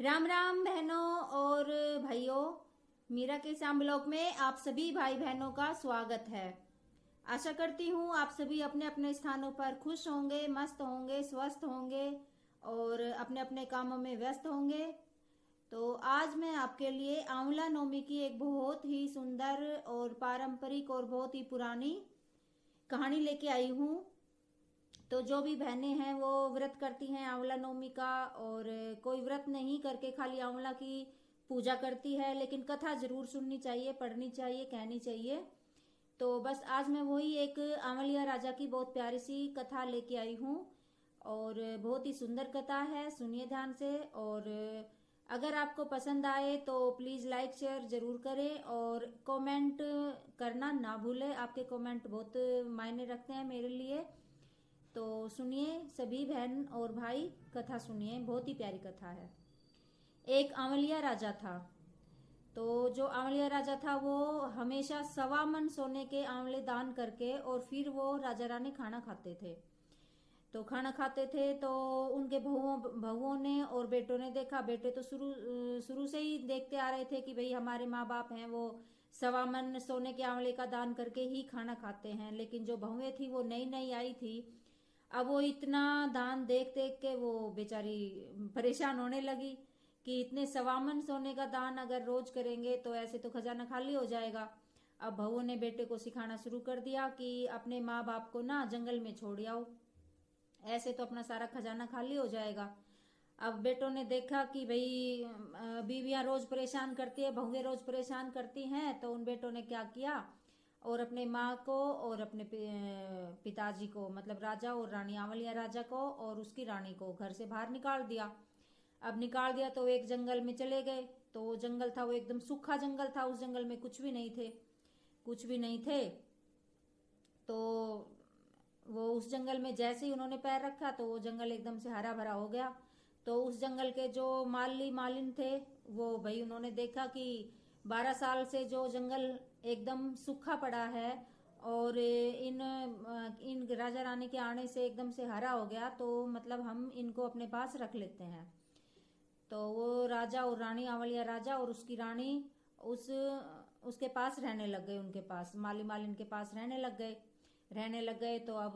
राम राम बहनों और भाइयों। मीरा के श्याम ब्लॉग में आप सभी भाई बहनों का स्वागत है। आशा करती हूँ आप सभी अपने अपने स्थानों पर खुश होंगे, मस्त होंगे, स्वस्थ होंगे और अपने अपने कामों में व्यस्त होंगे। तो आज मैं आपके लिए आंवला नवमी की एक बहुत ही सुंदर और पारंपरिक और बहुत ही पुरानी कहानी लेके आई हूँ। तो जो भी बहनें हैं वो व्रत करती हैं आंवला नवमी का, और कोई व्रत नहीं करके खाली आंवला की पूजा करती है, लेकिन कथा जरूर सुननी चाहिए, पढ़नी चाहिए, कहनी चाहिए। तो बस आज मैं वही एक आंवलिया राजा की बहुत प्यारी सी कथा लेके आई हूँ और बहुत ही सुंदर कथा है, सुनिए ध्यान से। और अगर आपको पसंद आए तो प्लीज़ लाइक शेयर जरूर करें और कमेंट करना ना भूलें। आपके कमेंट बहुत मायने रखते हैं मेरे लिए। तो सुनिए सभी बहन और भाई, कथा सुनिए, बहुत ही प्यारी कथा है। एक आंवलिया राजा था। तो जो आंवलिया राजा था वो हमेशा 1.25 मन सोने के आंवले दान करके और फिर वो राजा रानी खाना खाते थे। तो खाना खाते थे तो उनके बहुओं ने और बेटों ने देखा। बेटे तो शुरू शुरू से ही देखते आ रहे थे कि भाई हमारे माँ बाप हैं वो 1.25 मन सोने के आंवले का दान करके ही खाना खाते हैं, लेकिन जो बहुएं थी वो नई नई आई थी। अब वो इतना दान देख देख के वो बेचारी परेशान होने लगी कि इतने 1.25 मन सोने का दान अगर रोज करेंगे तो ऐसे तो खजाना खाली हो जाएगा। अब बहू ने बेटे को सिखाना शुरू कर दिया कि अपने माँ बाप को ना जंगल में छोड़ आओ, ऐसे तो अपना सारा खजाना खाली हो जाएगा। अब बेटों ने देखा कि भाई बीवियां रोज परेशान करती है, बहुएं रोज परेशान करती हैं, तो उन बेटों ने क्या किया और अपने माँ को और अपने पिताजी को, मतलब राजा और रानी, आंवलिया राजा को और उसकी रानी को घर से बाहर निकाल दिया। अब निकाल दिया तो एक जंगल में चले गए। तो वो जंगल था, वो एकदम सूखा जंगल था, उस जंगल में कुछ भी नहीं थे, कुछ भी नहीं थे। तो वो उस जंगल में जैसे ही उन्होंने पैर रखा तो वो जंगल एकदम से हरा भरा हो गया। तो उस जंगल के जो माली मालिन थे वो भाई उन्होंने देखा कि 12 साल से जो जंगल एकदम सूखा पड़ा है और इन राजा रानी के आने से एकदम से हरा हो गया, तो मतलब हम इनको अपने पास रख लेते हैं। तो वो राजा और रानी, आंवलिया राजा और उसकी रानी उस उसके पास रहने लग गए, उनके पास माली मालिन के पास रहने लग गए। तो अब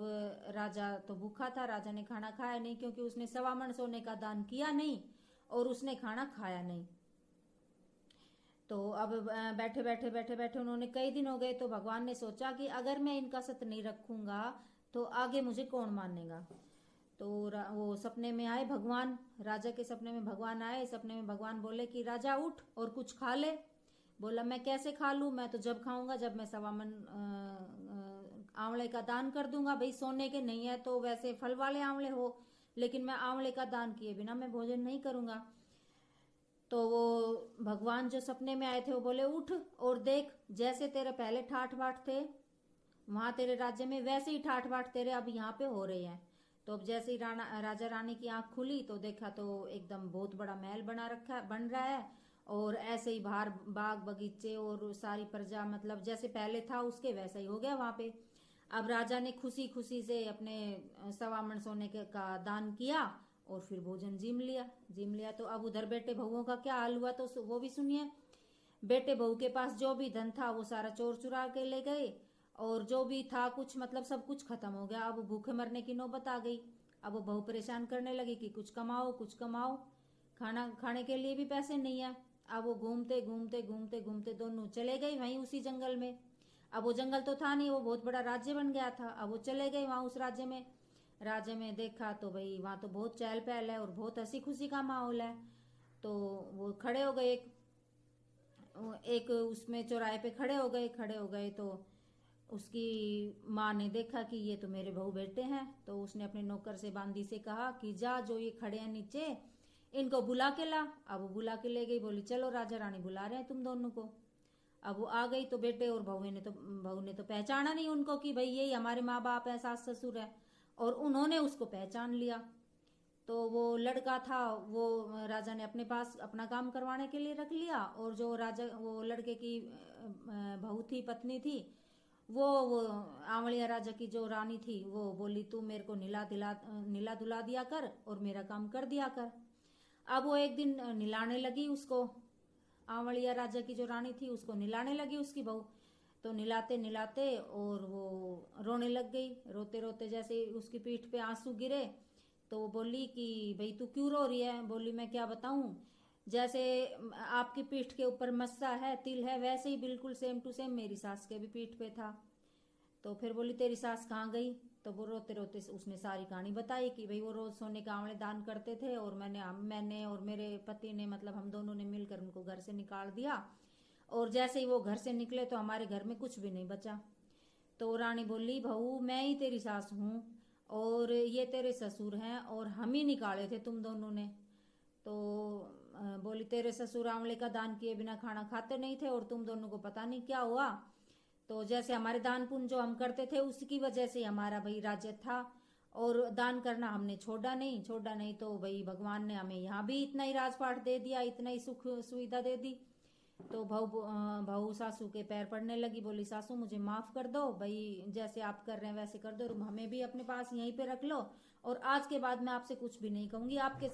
राजा तो भूखा था, राजा ने खाना खाया नहीं क्योंकि उसने 1.25 मन सोने का दान किया नहीं और उसने खाना खाया नहीं। तो अब बैठे बैठे उन्होंने कई दिन हो गए, तो भगवान ने सोचा कि अगर मैं इनका सत नहीं रखूंगा तो आगे मुझे कौन मानेगा। तो वो सपने में आए भगवान, राजा के सपने में भगवान आए। सपने में भगवान बोले कि राजा उठ और कुछ खा ले। बोला मैं कैसे खा लूं, मैं तो जब खाऊंगा जब मैं 1.25 मन आंवले का दान कर दूंगा। भाई सोने के नहीं है तो वैसे फल वाले आंवले हो, लेकिन मैं आंवले का दान किए बिना मैं भोजन नहीं करूंगा। तो वो भगवान जो सपने में आए थे वो बोले उठ और देख, जैसे तेरे पहले ठाठ बाट थे वहां तेरे राज्य में, वैसे ही ठाठ बाट तेरे अब यहाँ पे हो रहे हैं। तो अब जैसे ही राजा रानी की आंख खुली तो देखा तो एकदम बहुत बड़ा महल बन रहा है। और ऐसे ही बाहर बाग बगीचे और सारी प्रजा, मतलब जैसे पहले था उसके वैसा ही हो गया वहां पे। अब राजा ने खुशी खुशी से अपने 1.25 मन सोने का दान किया और फिर भोजन जिम लिया। तो अब उधर बेटे बहुओं का क्या हाल हुआ तो वो भी सुनिए। बेटे बहू के पास जो भी धन था वो सारा चोर चुरा के ले गए और जो भी था कुछ, मतलब सब कुछ खत्म हो गया। अब भूखे मरने की नौबत आ गई। अब वो बहू परेशान करने लगी कि कुछ कमाओ कुछ कमाओ, खाना खाने के लिए भी पैसे नहीं है। अब वो घूमते घूमते घूमते घूमते दोनों चले गए वहीं उसी जंगल में। अब वो जंगल तो था नहीं, वो बहुत बड़ा राज्य बन गया था। अब वो चले गए वहां उस राज्य में देखा तो भाई वहां तो बहुत चहल पहल है और बहुत हंसी खुशी का माहौल है। तो वो खड़े हो गए, एक उसमें चौराहे पे खड़े हो गए तो उसकी माँ ने देखा कि ये तो मेरे बहू बेटे हैं। तो उसने अपने नौकर से बांदी से कहा कि जा जो ये खड़े हैं नीचे इनको बुला के ला। अब वो बुला के ले गई, बोली चलो राजा रानी बुला रहे हैं तुम दोनों को। अब वो आ गई तो बेटे और बहू ने तो पहचाना नहीं उनको कि भाई यही हमारे माँ बाप है, सास ससुर है। और उन्होंने उसको पहचान लिया। तो वो लड़का था वो राजा ने अपने पास अपना काम करवाने के लिए रख लिया, और जो राजा वो लड़के की बहू थी, पत्नी थी, वो आंवलिया राजा की जो रानी थी वो बोली तू मेरे को नीला धुला दिया कर और मेरा काम कर दिया कर। अब वो एक दिन निलाने लगी उसको, आंवलिया राजा की जो रानी थी उसको निलाने लगी उसकी बहू। तो निलाते निलाते और वो रोने लग गई। रोते रोते जैसे उसकी पीठ पे आंसू गिरे तो वो बोली कि भाई तू क्यों रो रही है। बोली मैं क्या बताऊं, जैसे आपकी पीठ के ऊपर मस्सा है, तिल है, वैसे ही बिल्कुल सेम टू सेम मेरी सास के भी पीठ पे था। तो फिर बोली तेरी सास कहाँ गई। तो वो रोते रोते उसने सारी कहानी बताई कि भाई वो रोज सोने के आंवले दान करते थे और मैंने और मेरे पति ने, मतलब हम दोनों ने मिलकर उनको घर से निकाल दिया, और जैसे ही वो घर से निकले तो हमारे घर में कुछ भी नहीं बचा। तो रानी बोली बहू मैं ही तेरी सास हूँ और ये तेरे ससुर हैं और हम ही निकाले थे तुम दोनों ने। तो बोली तेरे ससुर आंवले का दान किए बिना खाना खाते नहीं थे और तुम दोनों को पता नहीं क्या हुआ। तो जैसे हमारे दान पुण्य जो हम करते थे उसकी वजह से हमारा भाई राज्य था, और दान करना हमने छोड़ा नहीं तो भाई भगवान ने हमें यहाँ भी इतना ही राजपाट दे दिया, इतना ही सुख सुविधा दे दी। तो बहू सासू के पैर पड़ने लगी, बोली सासू मुझे माफ कर दो भाई, जैसे आप कर रहे हैं वैसे कर दो, और हमें भी अपने पास यहीं पे रख लो, और आज के बाद मैं आपसे कुछ भी नहीं कहूंगी, आपके